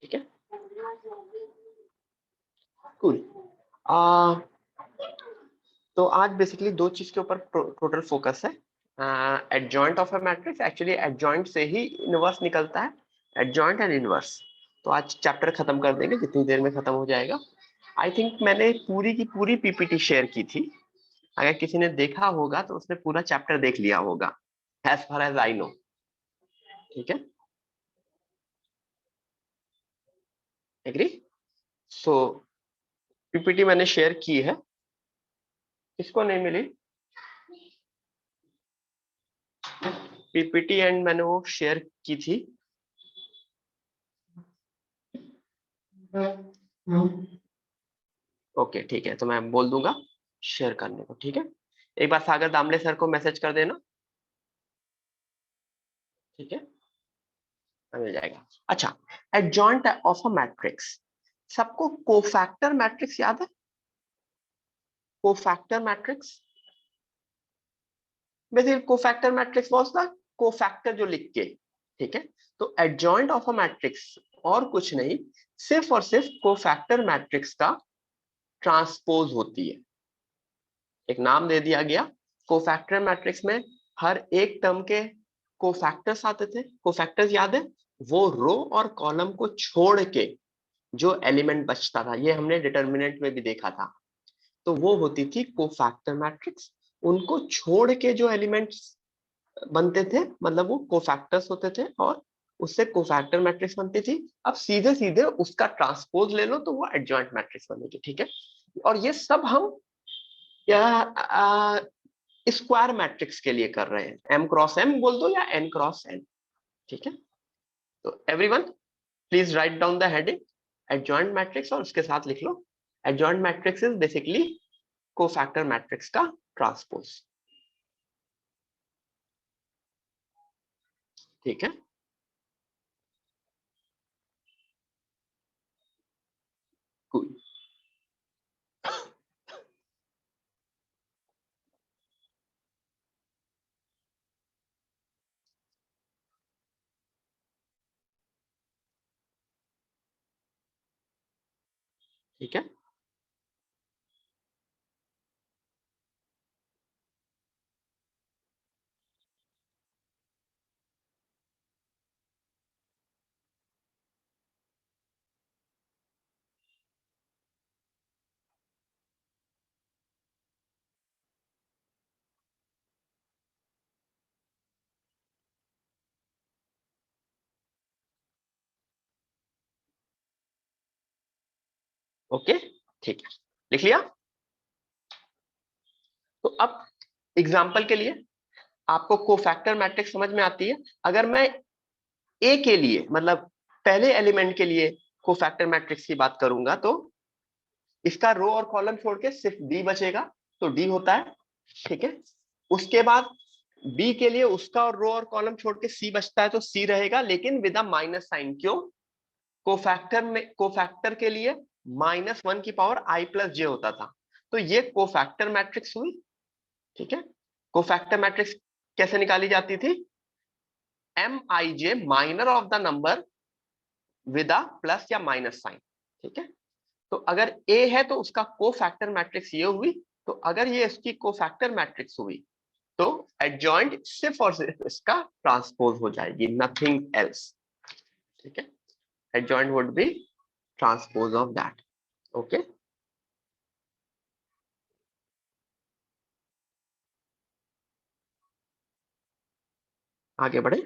ठीक है, कूल। तो आज बेसिकली दो चीज के ऊपर टोटल फोकस है। Adjoint of a matrix, actually adjoint से ही इनवर्स निकलता है, एडजॉइंट एंड इनवर्स। तो आज चैप्टर खत्म कर देंगे, जितनी देर में खत्म हो जाएगा। आई थिंक मैंने पूरी की पूरी पीपीटी शेयर की थी, अगर किसी ने देखा होगा तो उसने पूरा चैप्टर देख लिया होगा, as far as I know. ठीक है, एग्री? सो पीपीटी मैंने शेयर की है, किसको नहीं मिली पीपीटी? एंड मैंने वो शेयर की थी। ओके ठीक है, तो मैं बोल दूंगा शेयर करने को। ठीक है, एक बार सागर दामले सर को मैसेज कर देना। ठीक है, मिल जाएगा। अच्छा, एडजॉइंट ऑफ अ मैट्रिक्स, सबको कोफैक्टर मैट्रिक्स याद है? Cofactor matrix, basically cofactor matrix was the cofactor जो लिख के। ठीक है, तो एडजॉइंट ऑफ अ मैट्रिक्स और कुछ नहीं, सिर्फ और सिर्फ कोफैक्टर मैट्रिक्स का ट्रांसपोज होती है। एक नाम दे दिया गया, कोफैक्टर मैट्रिक्स में हर एक टर्म के कोफैक्टर्स आते थे। कोफैक्टर्स याद है? वो रो और कॉलम को छोड़ के जो एलिमेंट बचता था, ये हमने डिटर्मिनेंट में भी देखा था, तो वो होती थी कोफैक्टर मैट्रिक्स। उनको छोड़ के जो एलिमेंट्स बनते थे, मतलब वो कोफैक्टर्स होते थे, और उससे कोफैक्टर मैट्रिक्स बनती थी। अब सीधे सीधे उसका ट्रांसपोज ले लो तो वो एडजॉइंट मैट्रिक्स बनेगी। ठीक है, और ये सब हम स्क्वायर मैट्रिक्स के लिए कर रहे हैं, एम क्रॉस एम बोल दो या एन क्रॉस एन। ठीक है, तो everyone please write down the heading adjoint matrix, और उसके साथ लिख लो adjoint matrix is basically cofactor matrix का ट्रांसपोज। ठीक है, cool. ठीक है, ओके ठीक है, लिख लिया। तो अब एग्जांपल के लिए आपको कोफैक्टर मैट्रिक्स समझ में आती है। अगर मैं ए के लिए, मतलब पहले एलिमेंट के लिए कोफैक्टर मैट्रिक्स की बात करूंगा, तो इसका रो और कॉलम छोड़ के सिर्फ डी बचेगा, तो डी होता है। ठीक है, उसके बाद बी के लिए उसका और रो और कॉलम छोड़ के सी बचता है, तो सी रहेगा, लेकिन विद अ माइनस साइन। क्यों? कोफैक्टर में, कोफैक्टर के लिए -1 की पावर आई प्लस जे होता था, तो ये कोफैक्टर मैट्रिक्स हुई। ठीक है, कोफैक्टर मैट्रिक्स कैसे निकाली जाती थी? M I J minor of the number with a plus या माइनस साइन। ठीक है, तो अगर ए है तो उसका कोफैक्टर मैट्रिक्स ये हुई, तो अगर ये इसकी कोफैक्टर मैट्रिक्स हुई तो एडजॉइंट सिर्फ और सिर्फ इसका ट्रांसपोज हो जाएगी, नथिंग एल्स। ठीक है, adjoint would be transpose of that. Okay, आगे बढ़े।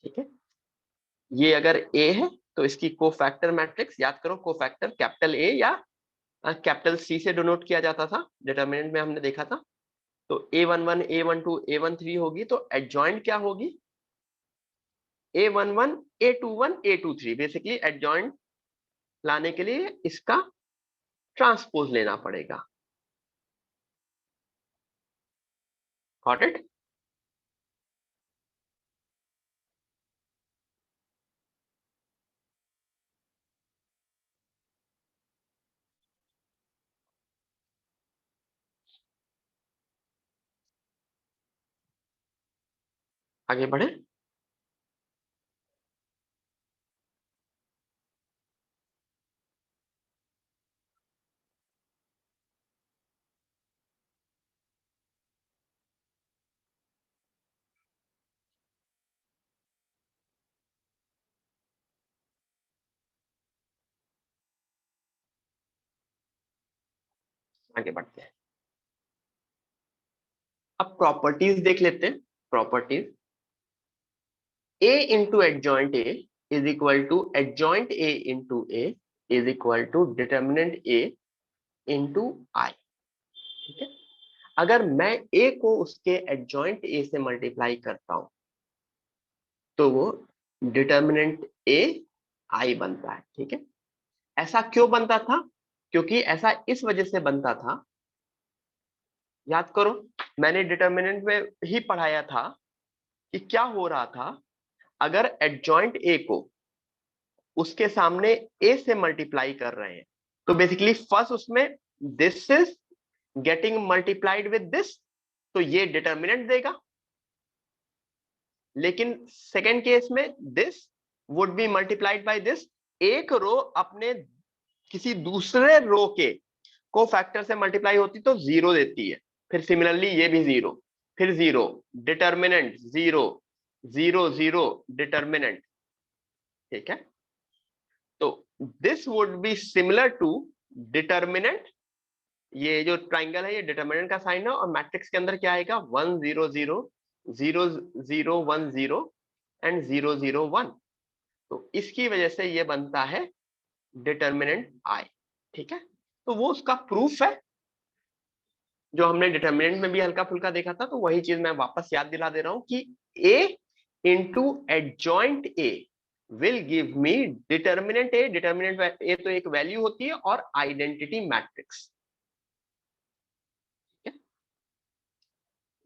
ठीक है, ये अगर ए है तो इसकी कोफैक्टर मैट्रिक्स याद करो, कोफैक्टर कैपिटल ए या कैपिटल सी से डिनोट किया जाता था, डिटरमिनेंट में हमने देखा था। तो A11 A12 A13 होगी, तो एडजॉइंट क्या होगी? A11 A21 A23। Basically adjoint लाने के लिए इसका ट्रांसपोज लेना पड़ेगा। Got it? आगे बढ़े। आगे बढ़ते हैं। अब प्रॉपर्टीज देख लेते हैं। Properties, a into adjoint a is equal to adjoint a into a is equal to determinant a into I। ठीक है, अगर मैं a को उसके adjoint a से मल्टीप्लाई करता हूं तो वो डिटर्मिनेंट a I बनता है। ठीक है, ऐसा क्यों बनता था? क्योंकि ऐसा इस वजह से बनता था, याद करो मैंने डिटर्मिनेंट में ही पढ़ाया था कि क्या हो रहा था अगर एडजॉइंट ए को उसके सामने ए से मल्टीप्लाई कर रहे हैं तो बेसिकली फर्स्ट उसमें this is getting multiplied with this, तो ये डिटर्मिनेंट देगा। लेकिन सेकेंड केस में this would B multiplied by this. एक रो अपने किसी दूसरे रो के को फैक्टर से मल्टीप्लाई होती तो जीरो देती है, फिर सिमिलरली ये भी जीरो, फिर zero, determinant zero, zero zero, determinant. ठीक है, तो this would be similar to determinant. ये जो ट्राइंगल है ये डिटर्मिनेंट का साइन है, और मैट्रिक्स के अंदर क्या आएगा? 1 0 0 0 0 1 0 एंड 0 0 1। तो इसकी वजह से ये बनता है डिटर्मिनेंट आई। ठीक है, तो वो उसका प्रूफ है जो हमने डिटर्मिनेंट में भी हल्का फुल्का देखा था, तो वही चीज मैं वापस याद दिला दे रहा हूं कि a into adjoint a will give me determinant a। Determinant a तो एक वैल्यू होती है और आइडेंटिटी मैट्रिक्स।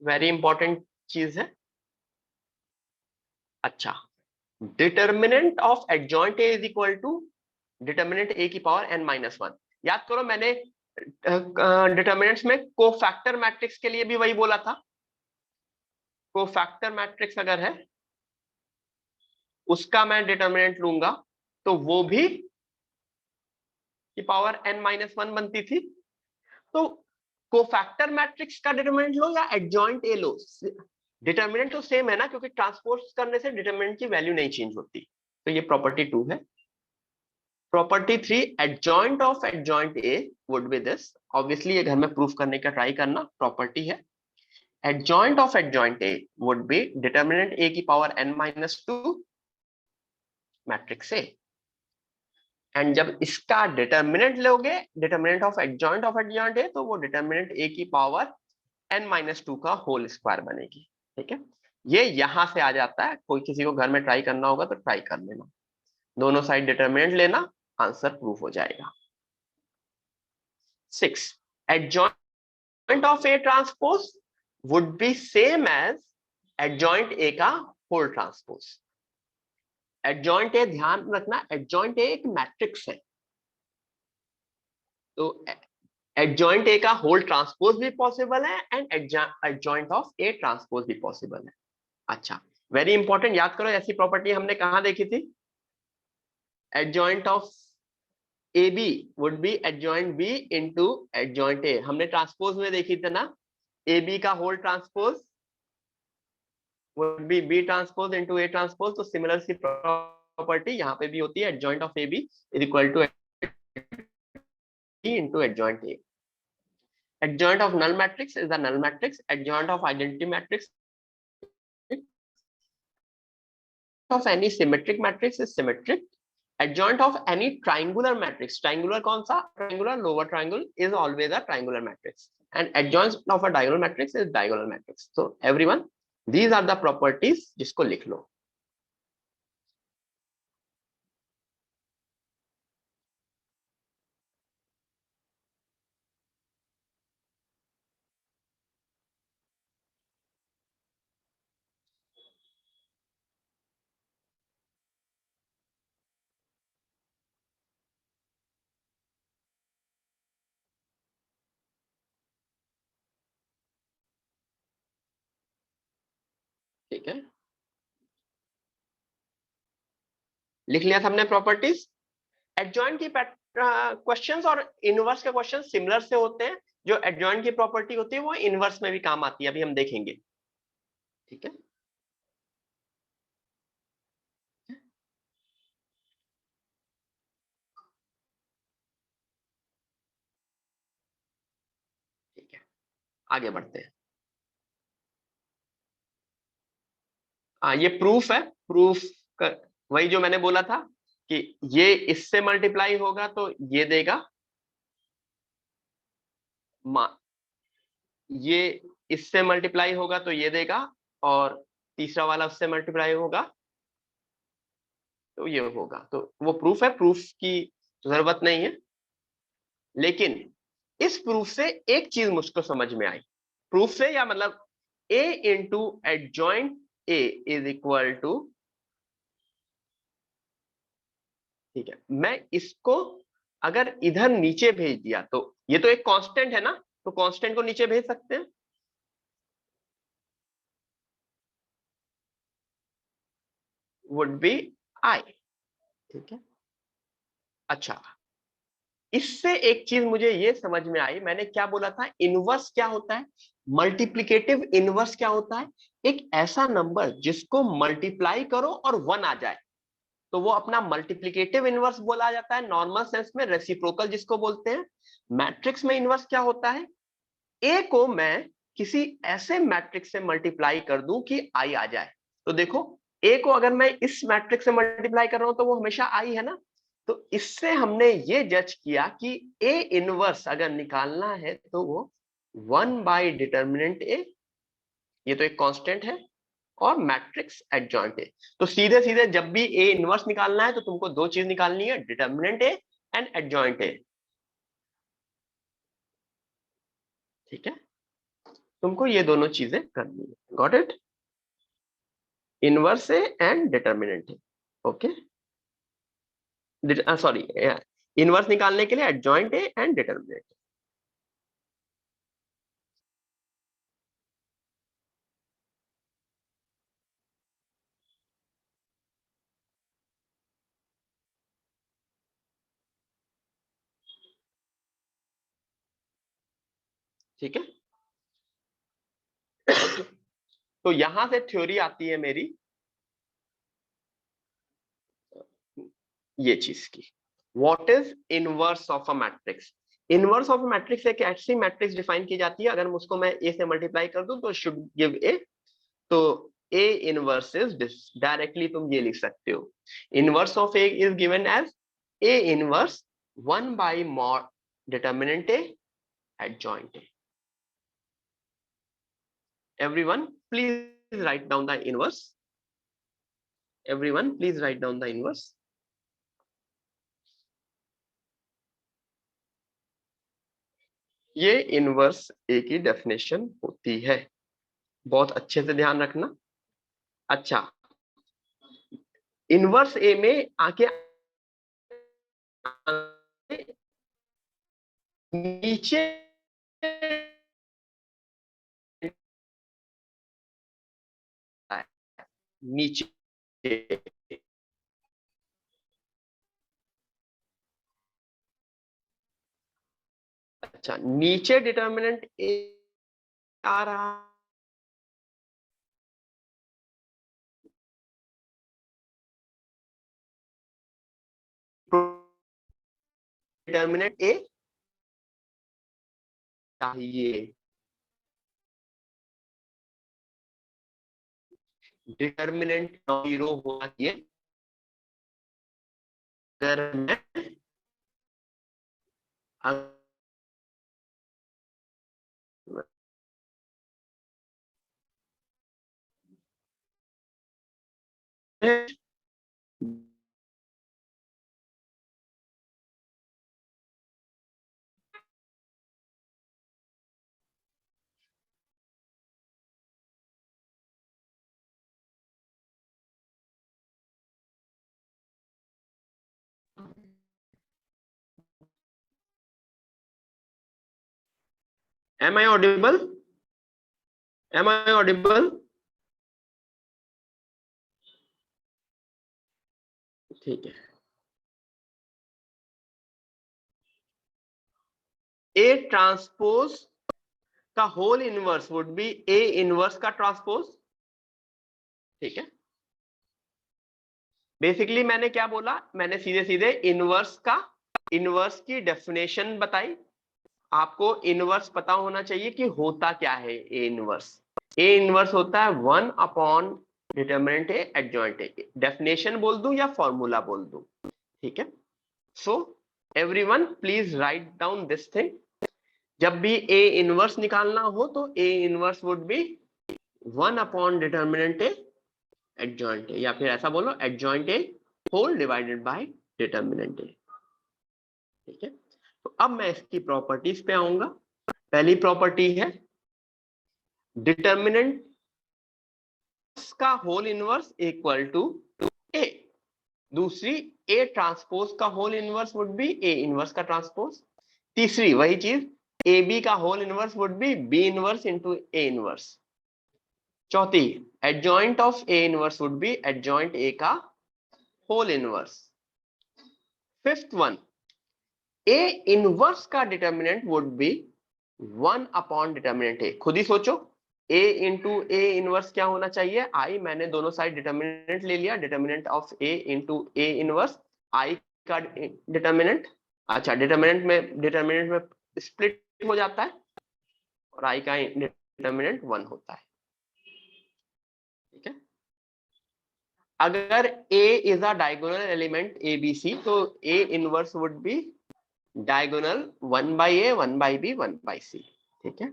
वेरी इंपॉर्टेंट चीज है। अच्छा, determinant of adjoint a is equal to determinant a की पावर n-1। याद करो मैंने डिटर्मिनेंट्स में कोफैक्टर मैट्रिक्स के लिए भी वही बोला था। कोफैक्टर मैट्रिक्स अगर है उसका मैं डिटर्मिनेंट लूंगा तो वो भी की पावर n-1 बनती थी। तो कोफैक्टर मैट्रिक्स का डिटर्मिनेंट लो या एडजॉइंट ए लो, डिटर्मिनेंट तो सेम है ना, क्योंकि ट्रांसपोज करने से डिटर्मिनेंट की वैल्यू नहीं चेंज होती। तो ये प्रॉपर्टी 2 है। Property 3, adjoint of adjoint A would B this. Obviously ये घर में प्रूफ करने का ट्राई करना, प्रॉपर्टी है। Adjoint of adjoint A would be determinant A की power n-2 matrix A. And जब इसका डिटर्मिनेंट लोगे, डिटर्मिनेंट ऑफ एडजॉइंट है, तो वो डिटर्मिनेंट ए की पावर n-2 का होल स्क्वायर बनेगी। ठीक है, ये यहां से आ जाता है। कोई किसी को घर में ट्राई करना होगा तो ट्राई कर लेना, दोनों साइड डिटर्मिनेंट लेना, आंसर प्रूफ हो जाएगा। 6, adjoint of A transpose would be same as adjoint A का होल ट्रांसपोज। एडजॉइंट ए, ध्यान रखना एडजॉइंट ए एक मैट्रिक्स है, तो एडजॉइंट ए का होल ट्रांसपोज भी पॉसिबल है and adjoint of A transpose भी पॉसिबल है। अच्छा, वेरी इंपॉर्टेंट, याद करो ऐसी प्रॉपर्टी हमने कहां देखी थी? Adjoint of A B would be adjoint B into adjoint A, हमने ट्रांसपोज में देखी थी ना। ए बी का whole transpose would be B transpose into A transpose. तो सिमिलर सी प्रॉपर्टी यहाँ पे भी होती है, adjoint of A B is equal to into adjoint A. Adjoint of null matrix is the null matrix. Adjoint of identity matrix of any symmetric matrix is symmetric. Adjoint of any triangular matrix, triangular कौन सा? Triangular lower triangle is always a triangular matrix. And adjoint of a diagonal matrix is diagonal matrix. So everyone, these are the properties जिसको लिख लो। ठीक है, लिख लिया सबने properties. Adjoint की क्वेश्चंस और इनवर्स के क्वेश्चन सिमिलर से होते हैं। जो एडजॉइंट की प्रॉपर्टी होती है वो इनवर्स में भी काम आती है, अभी हम देखेंगे। ठीक है, ठीक है, आगे बढ़ते हैं। ये प्रूफ है। प्रूफ वही जो मैंने बोला था कि ये इससे मल्टीप्लाई होगा तो ये देगा, ये इससे मल्टीप्लाई होगा तो ये देगा, और तीसरा वाला उससे मल्टीप्लाई होगा तो ये होगा। तो वो प्रूफ है, प्रूफ की जरूरत नहीं है। लेकिन इस प्रूफ से एक चीज मुझको समझ में आई। प्रूफ से या मतलब a into adjoint a is equal to, ठीक है, मैं इसको अगर इधर नीचे भेज दिया तो ये तो एक कांस्टेंट है ना, तो कांस्टेंट को नीचे भेज सकते हैं, वुड बी i। ठीक है, अच्छा, इससे एक चीज मुझे ये समझ में आई। मैंने क्या बोला था, इनवर्स क्या होता है, मल्टीप्लिकेटिव इनवर्स क्या होता है, एक ऐसा नंबर जिसको मल्टीप्लाई करो और 1 आ जाए तो वो अपना मल्टीप्लिकेटिव इनवर्स बोला जाता है, नॉर्मल सेंस में रेसिप्रोकल जिसको बोलते हैं। मैट्रिक्स में इनवर्स क्या होता है, ए को मैं किसी ऐसे मैट्रिक्स से मल्टीप्लाई कर दूं कि आई आ जाए। तो देखो, ए को अगर मैं इस मैट्रिक्स से मल्टीप्लाई कर रहा हूं तो वो हमेशा आई है ना। तो इससे हमने ये जज किया कि ए इनवर्स अगर निकालना है तो वो 1/डिटर्मिनेंट ए, ये तो एक कांस्टेंट है, और मैट्रिक्स एडजॉइंट है। तो सीधे सीधे जब भी ए इनवर्स निकालना है तो तुमको दो चीज निकालनी है, determinant A and adjoint A. ठीक है, तुमको ये दोनों चीजें करनी है। Got it, inverse A and determinant A. Okay, sorry, inverse निकालने के लिए एडजॉइंट ए एंड डिटर्मिनेंट। ठीक है, तो यहां से थ्योरी आती है मेरी ये चीज की, what is inverse of a matrix. Inverse of a matrix एक ऐसी मैट्रिक्स डिफाइन की जाती है, अगर मुझको मैं ए से मल्टीप्लाई कर दूं तो शुड गिव ए। तो A inverse is this, directly तुम ये लिख सकते हो, inverse of A is given as A inverse 1/mod determinant A adjoint A. Everyone, please write down the inverse. Everyone, please write down the inverse. ये inverse ए की definition होती है, बहुत अच्छे से ध्यान रखना। अच्छा, इनवर्स ए में आके नीचे नीचे, अच्छा, नीचे डिटर्मिनेंट ए आ रहा, डिटर्मिनेंट ए चाहिए, डिटर्मिनेंट नॉन जीरो होना चाहिए। अगर मैं am I audible? Am I audible? ठीक है, ए ट्रांसपोज का whole inverse would be A inverse का ट्रांसपोज। ठीक है, बेसिकली मैंने क्या बोला, मैंने सीधे सीधे इनवर्स की डेफिनेशन बताई। आपको इनवर्स पता होना चाहिए कि होता क्या है। ए इनवर्स होता है 1 determinant A adjoint A. Definition बोल दूं या फॉर्मूला बोल दूं? ठीक है, so everyone please write down this thing. जब भी ए इनवर्स निकालना हो तो A inverse would be 1 determinant A adjoint A, या फिर ऐसा बोलो adjoint A whole divided by determinant A. ठीक है, तो अब मैं इसकी प्रॉपर्टीज पे आऊंगा। पहली प्रॉपर्टी है डिटर्मिनेंट का whole inverse equal to A. दूसरी, ए ट्रांसपोज का whole inverse would be A inverse का ट्रांसपोज। तीसरी वही चीज, ए बी का whole inverse would be B inverse into A inverse. चौथी, adjoint of A inverse would be adjoint A का whole inverse. Fifth one, A inverse का determinant would be 1 determinant A. खुद ही सोचो, ए इंटू ए इनवर्स क्या होना चाहिए? आई। मैंने दोनों साइड डिटर्मिनेंट ले लिया, determinant of A into A inverse. I का डिटर्मिनेंट, अच्छा डिटर्मिनेंट में स्प्लिट हो जाता है और आई का डिटर्मिनेंट 1 होता है। ठीक है, अगर A is a diagonal element A B C तो A inverse would be diagonal 1 by A 1 by B 1 by C. ठीक है,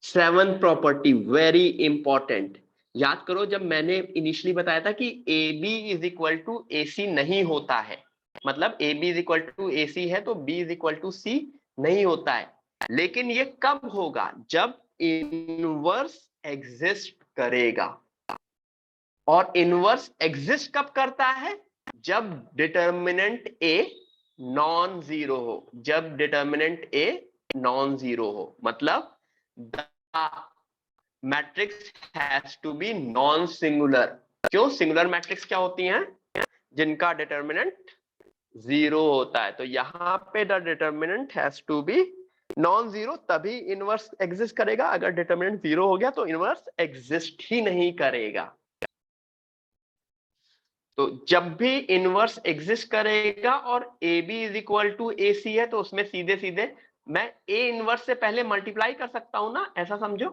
सेवंथ प्रॉपर्टी वेरी इंपॉर्टेंट। याद करो, जब मैंने इनिशियली बताया था कि A B is equal to A C नहीं होता है, मतलब A B is equal to A C है तो B is equal to C नहीं होता है। लेकिन ये कब होगा? जब इनवर्स एग्जिस्ट करेगा। और इनवर्स एग्जिस्ट कब करता है? जब डिटर्मिनेंट ए नॉन जीरो हो। जब डिटर्मिनेंट ए नॉन जीरो हो, मतलब the matrix has to be non singular. क्यों? सिंगुलर मैट्रिक्स क्या होती हैं? जिनका डिटर्मिनेंट 0 होता है। तो यहां पे the determinant has to be non zero, तभी इनवर्स एग्जिस्ट करेगा। अगर डिटर्मिनेंट 0 हो गया तो इनवर्स एग्जिस्ट ही नहीं करेगा। तो जब भी इनवर्स एग्जिस्ट करेगा और A B is equal to A C है तो उसमें सीधे सीधे मैं ए इनवर्स से पहले मल्टीप्लाई कर सकता हूं ना, ऐसा समझो।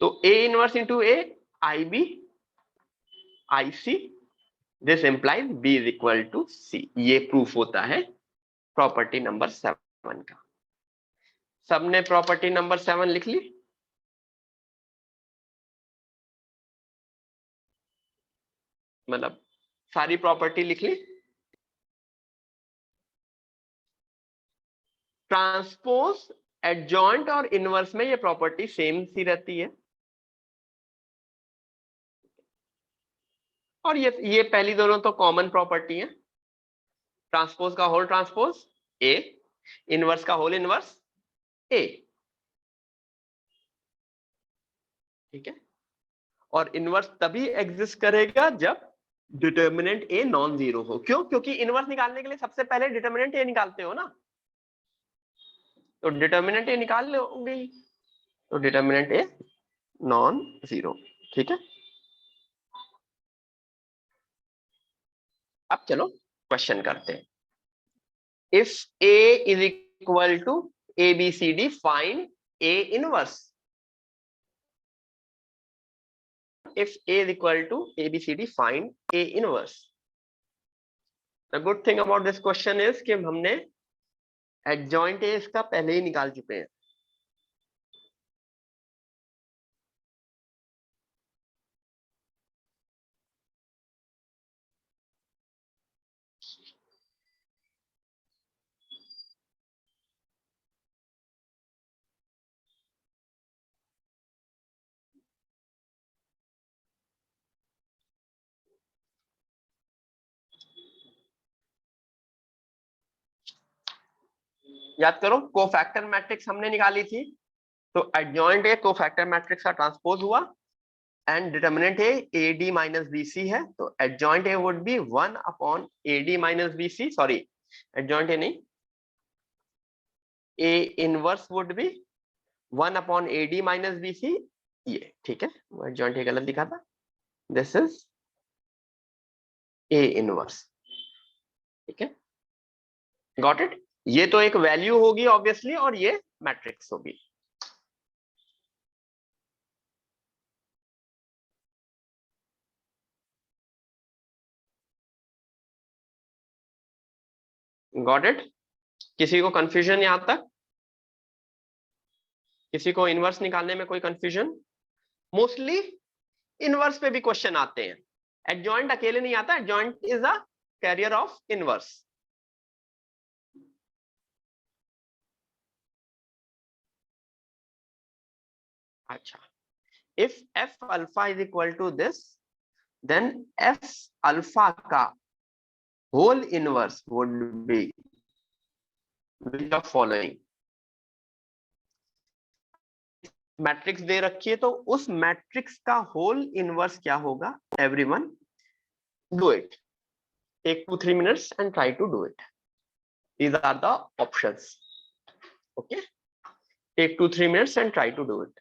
तो A inverse into A, I B I C, this implies B is equal to C. ये प्रूफ होता है प्रॉपर्टी नंबर 7 का। सबने प्रॉपर्टी नंबर 7 लिख ली? मतलब सारी प्रॉपर्टी लिख ली? ट्रांसपोज, एडजॉइंट और इनवर्स में ये प्रॉपर्टी सेम सी रहती है। और ये पहली दोनों तो कॉमन प्रॉपर्टी है। ट्रांसपोज का होल ट्रांसपोज ए, इनवर्स का होल इनवर्स ए। ठीक है, और इनवर्स तभी एग्जिस्ट करेगा जब डिटर्मिनेंट ए नॉन जीरो हो। क्यों? क्योंकि इनवर्स निकालने के लिए सबसे पहले डिटर्मिनेंट ए निकालते हो ना। तो डिटर्मिनेंट ए निकाल लोगे, तो डिटर्मिनेंट ए नॉन जीरो। ठीक है, अब चलो क्वेश्चन करते हैं। If A is equal to A B C D, find A inverse. If A is equal to ABCD, find A inverse. The good thing about this question is कि हमने adjoint A इसका पहले ही निकाल चुके हैं। याद करो, कोफैक्टर मैट्रिक्स हमने निकाली थी, तो एडजॉइंट ए कोफैक्टर मैट्रिक्स का ट्रांसपोज हुआ। एंड डिटर्मिनेंट है AD माइनस BC है, तो adjoint A would be 1 upon AD minus BC, sorry adjoint A नहीं, A inverse would be 1 upon AD minus BC, ये ठीक है, एडजॉइंट ए गलत लिखा था, दिस इज A इनवर्स, ठीक है, गॉट इट। ये तो एक वैल्यू होगी ऑब्वियसली और ये मैट्रिक्स होगी। Got it. किसी को कंफ्यूजन यहां तक? किसी को इनवर्स निकालने में कोई कंफ्यूजन? मोस्टली इनवर्स पे भी क्वेश्चन आते हैं, एडजॉइंट अकेले नहीं आता, adjoint is a carrier of inverse. अच्छा, if f alpha is equal to this, then f alpha का whole inverse would be which of following. Matrix दे रखी है तो उस मैट्रिक्स का होल इनवर्स क्या होगा? Everyone do it, take 2-3 minutes and try to do it. These are the options. Okay, take 2-3 minutes and try to do it.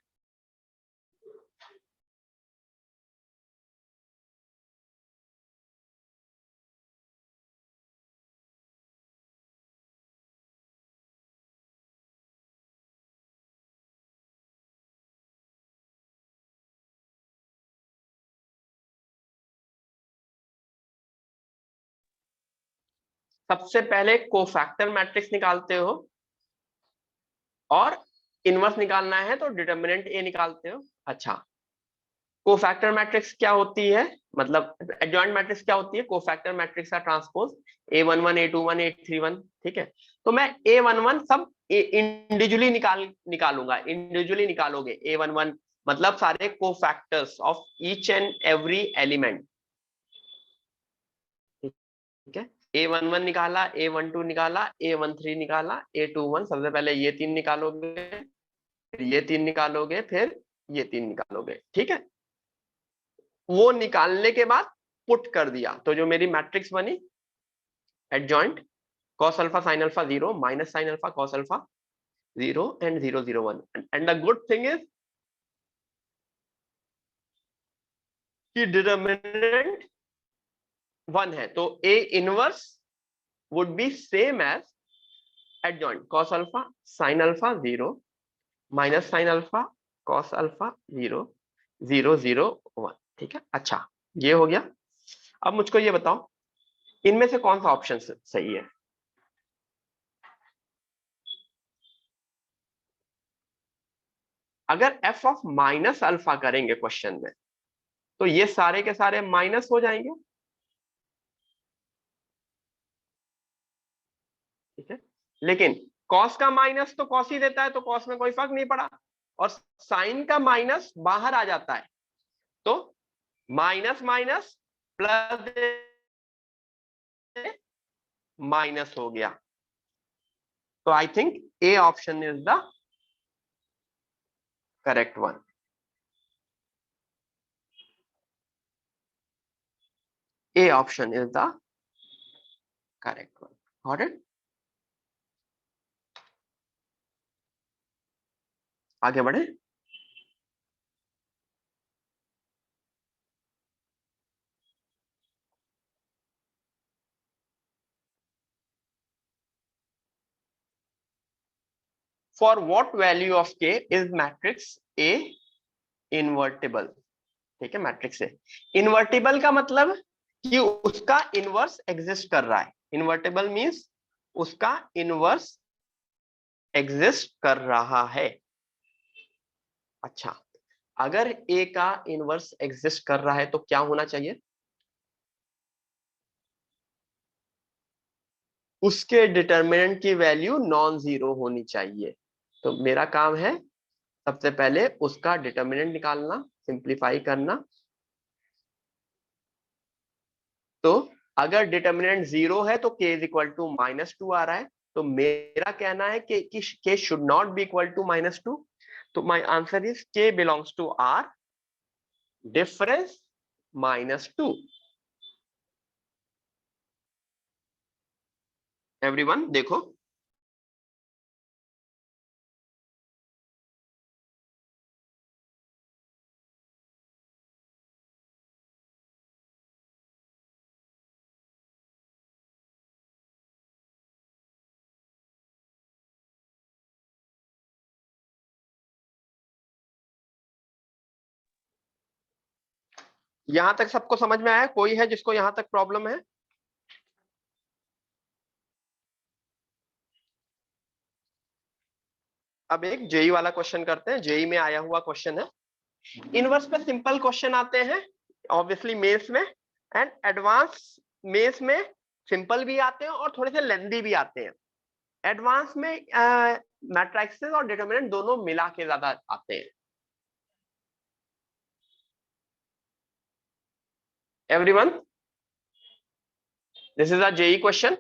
सबसे पहले कोफैक्टर मैट्रिक्स निकालते हो और इनवर्स निकालना है तो डिटर्मिनेंट ए निकालते हो। अच्छा, कोफैक्टर मैट्रिक्स क्या होती है, मतलब एडजॉइंट मैट्रिक्स क्या होती है? कोफैक्टर मैट्रिक्स का ट्रांसपोज A11 A21 A31, ठीक है। तो मैं A11 सब इंडिविजुअली निकालूंगा, इंडिविजुअली निकालोगे A11 मतलब सारे cofactors of each and every element, ठीक है। A11 निकाला, A12 निकाला, A13 निकाला, A21, सबसे पहले ये 3 निकालोगे, फिर ये 3 निकालोगे, फिर ये 3 निकालोगे, ठीक है। वो निकालने के बाद पुट कर दिया तो जो मेरी मैट्रिक्स बनी adjoint cos alpha sin alpha 0 minus sin alpha cos alpha 0 and 0 0 1, and the good thing is कि डिटरमिनेंट 1 है, तो A inverse would be same as adjoint cos alpha sin alpha 0 minus sin alpha cos alpha 0 0 0 1, ठीक है। अच्छा, ये हो गया। अब मुझको ये बताओ इनमें से कौन सा ऑप्शन सही है? अगर f ऑफ माइनस अल्फा करेंगे क्वेश्चन में तो ये सारे के सारे माइनस हो जाएंगे, ठीक है। लेकिन कॉस का माइनस तो कॉस ही देता है, तो कॉस में कोई फर्क नहीं पड़ा, और साइन का माइनस बाहर आ जाता है, तो माइनस माइनस प्लस माइनस हो गया। तो I think A option is the correct one. A option is the correct one. Got it? आगे बढ़े। फॉर व्हाट वैल्यू ऑफ के इज मैट्रिक्स ए इनवर्टिबल, ठीक है। मैट्रिक्स ए इनवर्टिबल का मतलब कि उसका इनवर्स एग्जिस्ट कर रहा है। इनवर्टिबल मींस उसका इनवर्स एग्जिस्ट कर रहा है। अच्छा, अगर ए का इनवर्स एग्जिस्ट कर रहा है तो क्या होना चाहिए? उसके डिटरमिनेंट की वैल्यू नॉन जीरो होनी चाहिए। तो मेरा काम है सबसे पहले उसका डिटरमिनेंट निकालना, सिंप्लीफाई करना। तो अगर डिटरमिनेंट 0 है तो k इज इक्वल टू -2 आ रहा है, तो मेरा कहना है कि k should not be equal to -2, तो my answer is k belongs to R difference -2। Everyone देखो, यहां तक सबको समझ में आया? कोई है जिसको यहां तक प्रॉब्लम है? अब एक जेई वाला क्वेश्चन करते हैं, जेई में आया हुआ क्वेश्चन है। इनवर्स पे सिंपल क्वेश्चन आते हैं ऑब्वियसली मेंस में, एंड एडवांस मेंस में सिंपल भी आते हैं और थोड़े से लेंदी भी आते हैं। एडवांस में मैट्रिक्सेस और डिटरमिनेंट दोनों मिला के ज्यादा आते हैं। Everyone, this is a JEE question.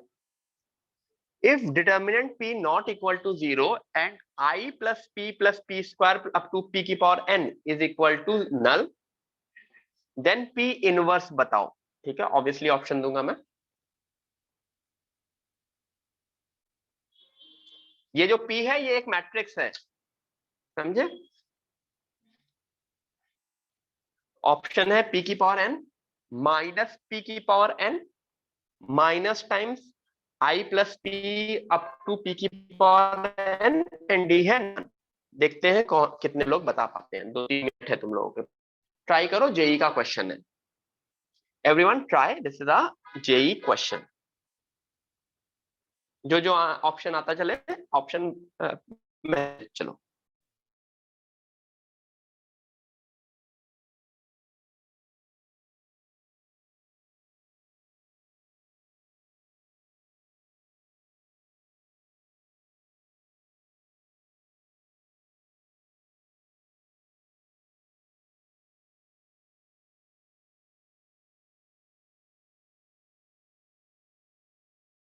if determinant p not equal to 0 and I plus p square up to p की power n is equal to null, then p inverse बताओ। ठीक है, ऑब्वियसली ऑप्शन दूंगा मैं। ये जो p है ये एक मैट्रिक्स है, समझे? ऑप्शन है p की पावर n माइनस p की power n minus times I plus p up to p की पावर n एंड d है none। देखते हैं कितने लोग बता पाते हैं। 2-3 मिनट है तुम लोगों के, ट्राई करो। जेई का क्वेश्चन है। Everyone try, this is a JEE question. जो जो ऑप्शन आता चले ऑप्शन में चलो।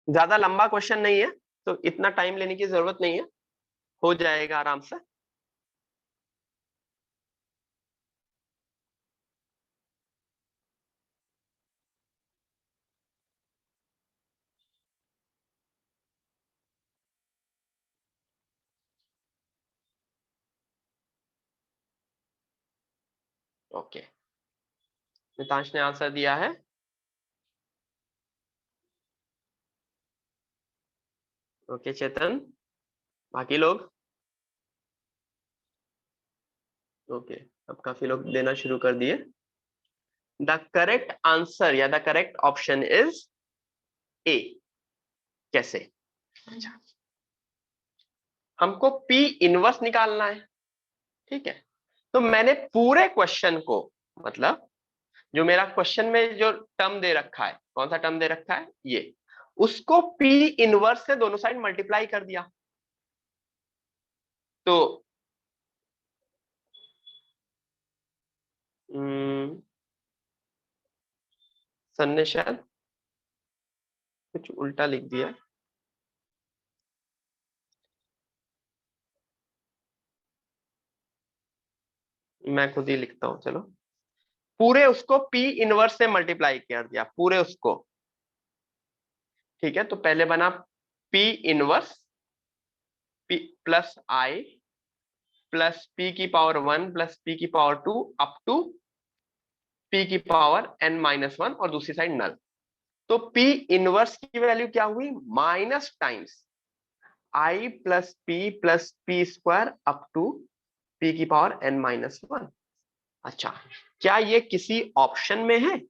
ज्यादा लंबा क्वेश्चन नहीं है तो इतना टाइम लेने की जरूरत नहीं है, हो जाएगा आराम से। ओके, मितांश ने आंसर दिया है। ओके चेतन, बाकी लोग? ओके, अब काफी लोग देना शुरू कर दिए। द करेक्ट आंसर या the correct option is a. कैसे? हमको P इनवर्स निकालना है, ठीक है। तो मैंने पूरे क्वेश्चन को, मतलब जो मेरा क्वेश्चन में जो टर्म दे रखा है, कौन सा टर्म दे रखा है ये, उसको P इनवर्स से दोनों साइड मल्टीप्लाई कर दिया। तो सन ने शायद कुछ उल्टा लिख दिया। मैं खुद ही लिखता हूं, चलो। पूरे उसको P इनवर्स से मल्टीप्लाई कर दिया, पूरे उसको। ठीक है, तो पहले बना P inverse P plus I plus P की पावर 1 प्लस P की पावर 2 अप टू P की पावर n माइनस 1 और दूसरी साइड नल। तो P इनवर्स की वैल्यू क्या हुई? Minus times I plus P square up to P की पावर n माइनस 1। अच्छा, क्या ये किसी ऑप्शन में है?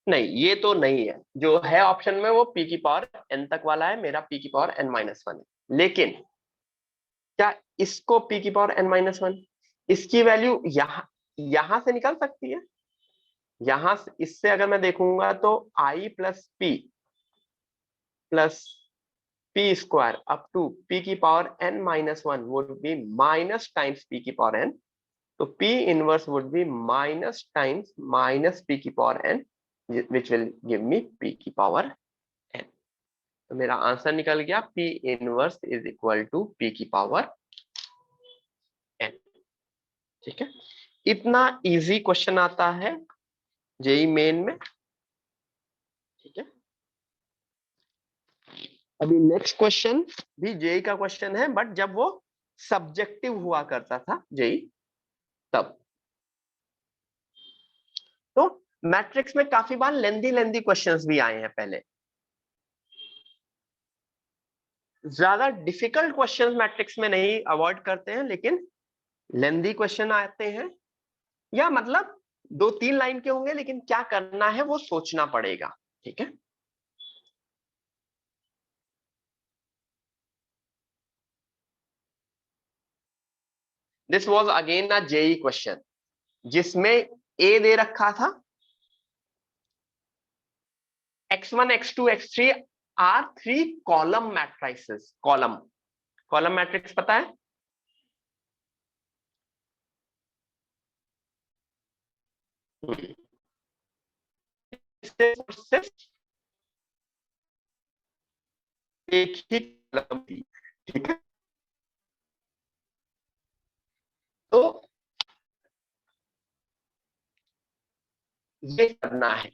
नहीं, ये तो नहीं है। जो है ऑप्शन में वो P की पावर n तक वाला है, मेरा P की पावर n माइनस 1 है। लेकिन क्या इसको P की पावर n माइनस 1, इसकी वैल्यू यहां से निकल सकती है? यहां से, इससे अगर मैं देखूंगा तो I plus P square up to P की power n minus 1 would be minus times P की पावर n। तो P inverse would be minus times minus P की power n, which will give me P की power n। तो मेरा answer निकल गया P inverse is equal to P की power ठीक है, इतना इजी क्वेश्चन आता है जेई मेन में। ठीक है, अभी नेक्स्ट क्वेश्चन भी जेई का क्वेश्चन है, बट जब वो सब्जेक्टिव हुआ करता था जेई तब। तो मैट्रिक्स में काफी बार लेंदी लेंदी क्वेश्चंस भी आए हैं पहले। ज्यादा डिफिकल्ट क्वेश्चंस मैट्रिक्स में नहीं अवॉइड करते हैं, लेकिन लेंदी क्वेश्चन आते हैं, या मतलब 2-3 लाइन के होंगे, लेकिन क्या करना है वो सोचना पड़ेगा। ठीक है, this was again a JEE question जिसमें ए दे रखा था x1 x2 x3 are 3 column matrices. Column column matrix पता है? सिर्फ एक ही कॉलम थी। ठीक है, तो ये करना है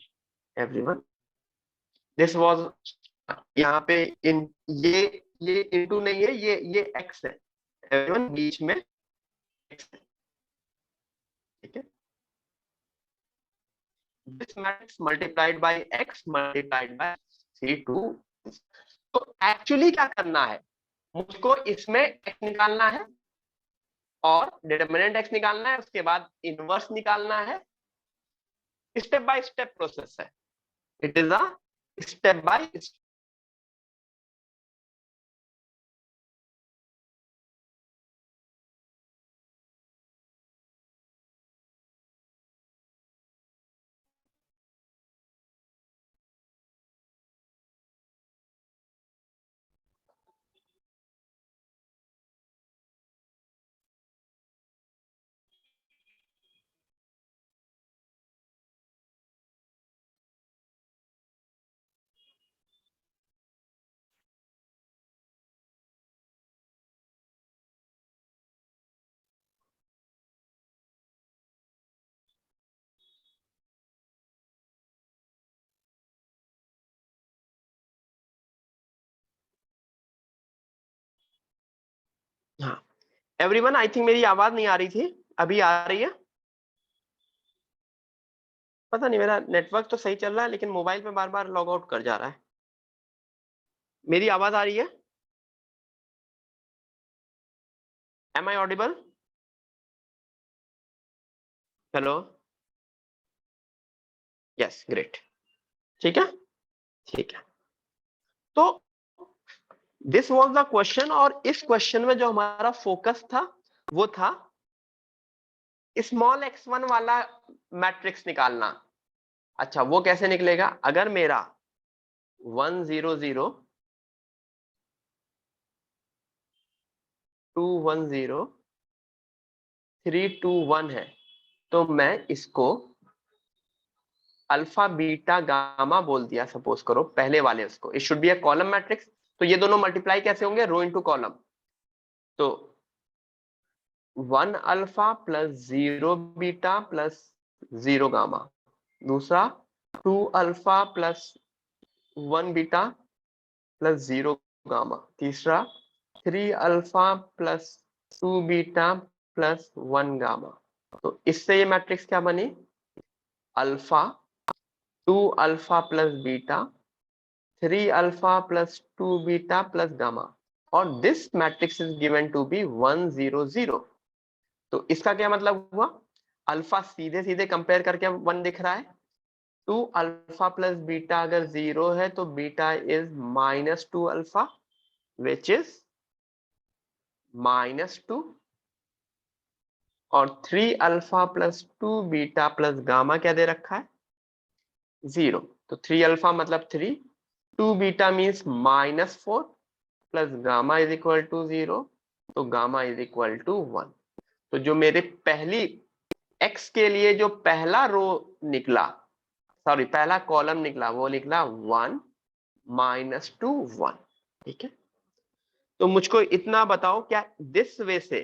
एवरीवन। दिस वाज, यहाँ पे इन ये इनटू नहीं है, ये एक्स है एवरीवन, बीच में एक्स है। ठीक है, this matrix multiplied by x multiplied by C2। तो एक्चुअली क्या करना है, मुझको इसमें एक्स निकालना है और डिटरमिनेंट एक्स निकालना है, उसके बाद इनवर्स निकालना है। स्टेप बाय स्टेप प्रोसेस है, it is a step by. हाँ एवरीवन, आई थिंक मेरी आवाज नहीं आ रही थी, अभी आ रही है? पता नहीं, मेरा नेटवर्क तो सही चल रहा है, लेकिन मोबाइल पे बार बार लॉग आउट कर जा रहा है। मेरी आवाज आ रही है? Am I audible? Hello? Yes, great. ठीक है, ठीक है। तो दिस वाज द क्वेश्चन, और इस क्वेश्चन में जो हमारा फोकस था वो था स्मॉल x1 वाला मैट्रिक्स निकालना। अच्छा, वो कैसे निकलेगा? अगर मेरा 1 0 0 2 1 0 3 2 1 है, तो मैं इसको अल्फा बीटा गामा बोल दिया, सपोज करो पहले वाले उसको। It should be a column matrix, तो ये दोनों मल्टीप्लाई कैसे होंगे? Row into column. तो 1 alpha plus 0 beta plus 0 gamma, दूसरा 2 alpha plus 1 beta plus 0 gamma, तीसरा 3 alpha plus 2 beta plus 1 gamma. तो इससे ये मैट्रिक्स क्या बनी? Alpha 2 alpha plus beta 3 alpha plus 2 beta plus gamma, और this matrix is given to be 1 0 0। तो इसका क्या मतलब हुआ? अल्फा सीधे सीधे कंपेयर करके 1 दिख रहा है, 2 अल्फा प्लस बीटा अगर 0 है तो beta is -2 alpha, which is -2, और 3 alpha plus 2 beta plus gamma क्या दे रखा है? 0। तो 3 अल्फा मतलब 3, 2 beta means -4 plus gamma is equal to 0, तो गामा इज इक्वल टू 1। तो जो मेरे पहली x के लिए जो पहला रो निकला, सॉरी पहला कॉलम निकला, वो निकला 1 -2 1। ठीक है, तो मुझको इतना बताओ, क्या दिस वे से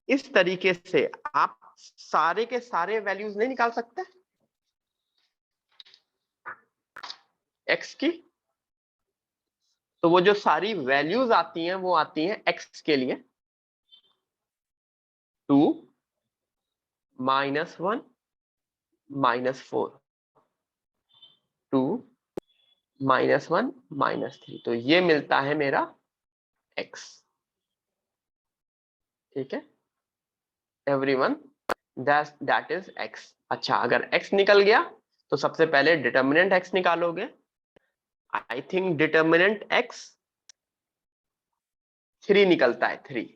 इस तरीके से आप सारे के सारे वैल्यूज नहीं निकाल सकते एक्स की। तो वो जो सारी वैल्यूज आती हैं वो आती हैं एक्स के लिए 2 -1 -4 2 -1 -3, तो ये मिलता है मेरा x। ठीक है एवरीवन, दैट इज x। अच्छा अगर x निकल गया तो सबसे पहले डिटर्मिनेंट x निकालोगे। आई थिंक डिटर्मिनेंट x 3 निकलता है 3।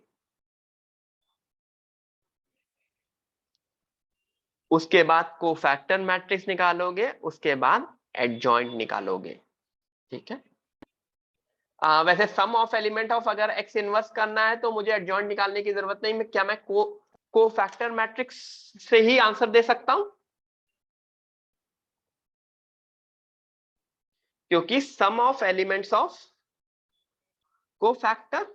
उसके बाद कोफैक्टर मैट्रिक्स निकालोगे, उसके बाद एडजॉइंट निकालोगे। ठीक है वैसे सम ऑफ एलिमेंट ऑफ अगर x इनवर्स करना है तो मुझे एडजॉइंट निकालने की जरूरत नहीं। क्या मैं कोफैक्टर मैट्रिक्स से ही आंसर दे सकता हूं? क्योंकि sum of elements of cofactor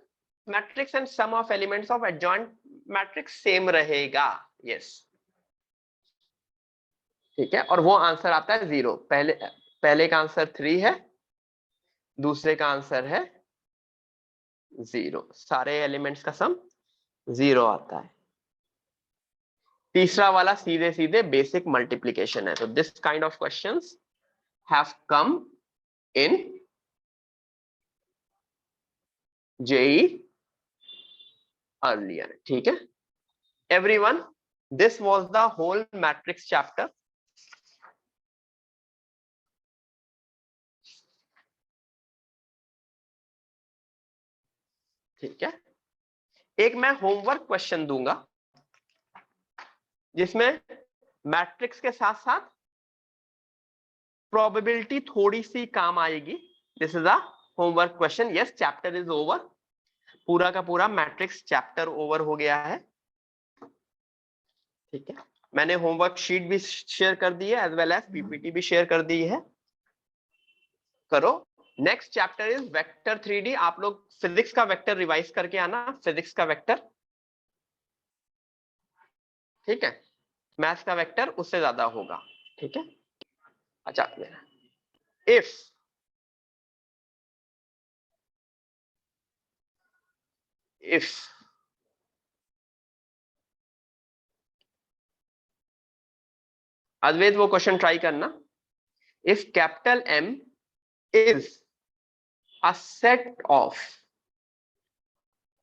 matrix and sum of elements of adjoint matrix same रहेगा। यस ठीक है और वो आंसर आता है 0। पहले का आंसर 3 है, दूसरे का आंसर है 0। सारे एलिमेंट्स का सम 0 आता है। तीसरा वाला सीधे सीधे बेसिक मल्टीप्लिकेशन है। तो this kind of questions have come in JEE earlier. ठीक है everyone, this was the whole matrix chapter. ठीक है एक मैं होमवर्क क्वेश्चन दूंगा जिसमें मैट्रिक्स के साथ साथ प्रोबेबिलिटी थोड़ी सी काम आएगी। This is a homework question. Yes chapter is over, पूरा का पूरा मैट्रिक्स चैप्टर ओवर हो गया है। ठीक है मैंने होमवर्क शीट भी शेयर कर दी है एज वेल एज पीपीटी भी शेयर कर दी है। करो। Next chapter is vector 3D। आप लोग फिजिक्स का वेक्टर रिवाइज करके आना, फिजिक्स का वेक्टर। ठीक है मैथ्स का वेक्टर उससे ज्यादा होगा। ठीक है अच्छा इफ अद्वैत वो क्वेश्चन ट्राई करना। If capital M is a set of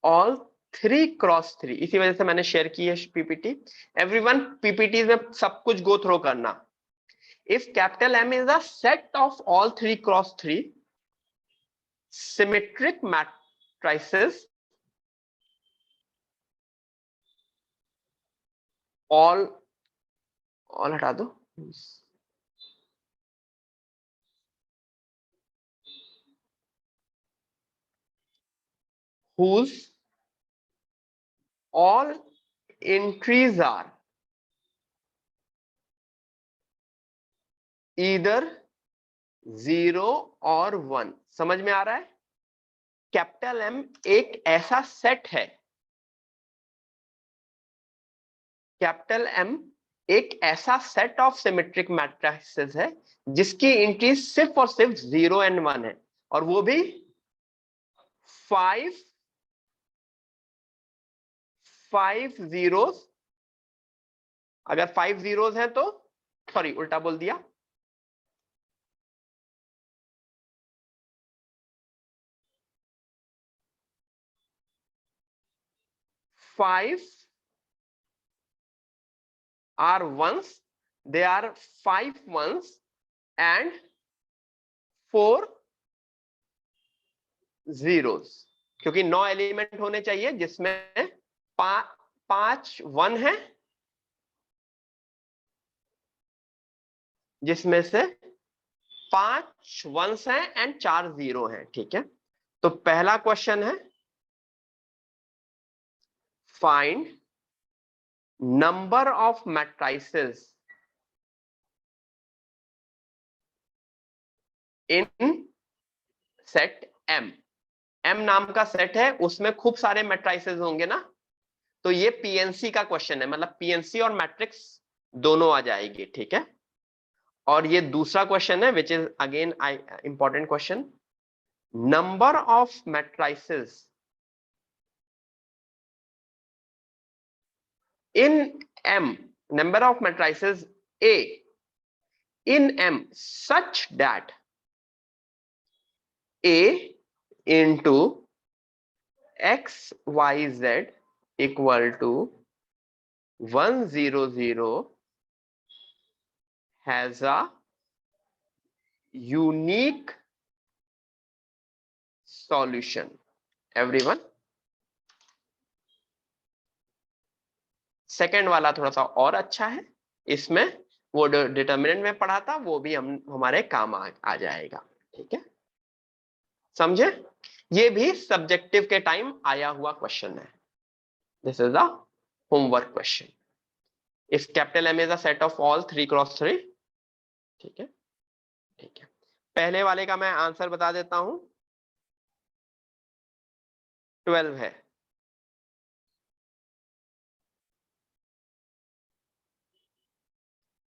all 3x3, इसी वजह से मैंने शेयर की है पीपीटी। एवरीवन पीपीटी में सब कुछ गो थ्रो करना। If capital M is a set of all 3x3 symmetric matrices, all हटा दो, whose all entries are either 0 और 1। समझ में आ रहा है? कैपिटल M एक ऐसा सेट है, कैपिटल M एक ऐसा सेट ऑफ सिमेट्रिक मैट्रिसेस है जिसकी एंट्री सिर्फ और सिर्फ 0 एंड 1 है, और वो भी 5 जीरोस। अगर 5 जीरोस हैं तो सॉरी उल्टा बोल दिया, 5 are ones, they are 5 ones and 4 zeros, क्योंकि 9 एलिमेंट होने चाहिए जिसमें 5 1 है, जिसमें से 5 वंस हैं एंड 4 जीरो हैं। ठीक है तो पहला क्वेश्चन है find number of matrices in set M। M नाम का सेट है, उसमें खूब सारे मैट्रिसेस होंगे ना, तो ये पीएनसी का क्वेश्चन है, मतलब पीएनसी और मैट्रिक्स दोनों आ जाएगी, ठीक है। और ये दूसरा क्वेश्चन है which is again important question, number of matrices in M, number of matrices A in M such that A into XYZ equal to 100 has a unique solution. Everyone, second वाला थोड़ा सा और अच्छा है, इसमें वो डिटर्मिनेंट में पढ़ा था वो भी हम हमारे काम आ जाएगा, ठीक है, समझे। ये भी सब्जेक्टिव के टाइम आया हुआ क्वेश्चन है। This is the homework question. If capital M is a set of all 3x3, ठीक है, ठीक है। पहले वाले का मैं आंसर बता देता हूं, 12 है,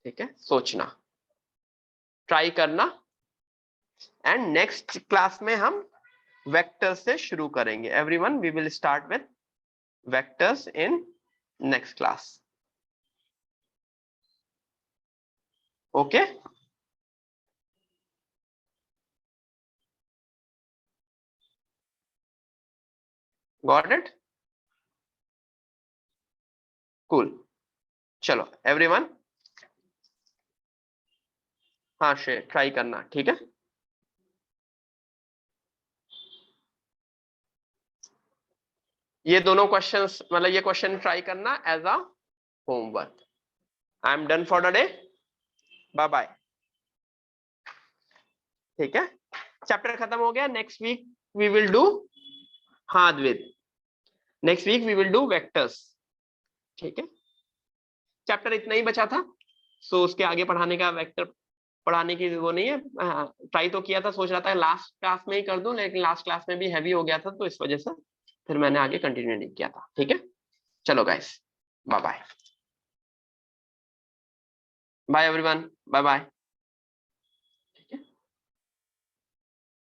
ठीक है, सोचना, ट्राई करना, एंड नेक्स्ट क्लास में हम वेक्टर्स से शुरू करेंगे। Everyone, we will start with vectors in next class, okay. Got it, cool. चलो एवरीवन, हाँ शेयर ट्राई करना, ठीक है। ये दोनों क्वेश्चंस, मतलब ये क्वेश्चन ट्राई करना as a homework. I am done for the day, bye bye, ठीक है। चैप्टर खत्म हो गया। Next week we will do, हाँ द्वित, next week we will do vectors, ठीक है। चैप्टर इतना ही बचा था, सो उसके आगे पढ़ाने का, वेक्टर पढ़ाने की वो नहीं है। ट्राई तो किया था, सोच रहा था लास्ट क्लास में ही कर दूं, लेकिन लास्ट क्लास में भी हैवी हो गया था, तो इस वजह से फिर मैंने आगे कंटिन्यू नहीं किया था, ठीक है। चलो guys, bye bye, bye everyone, bye bye.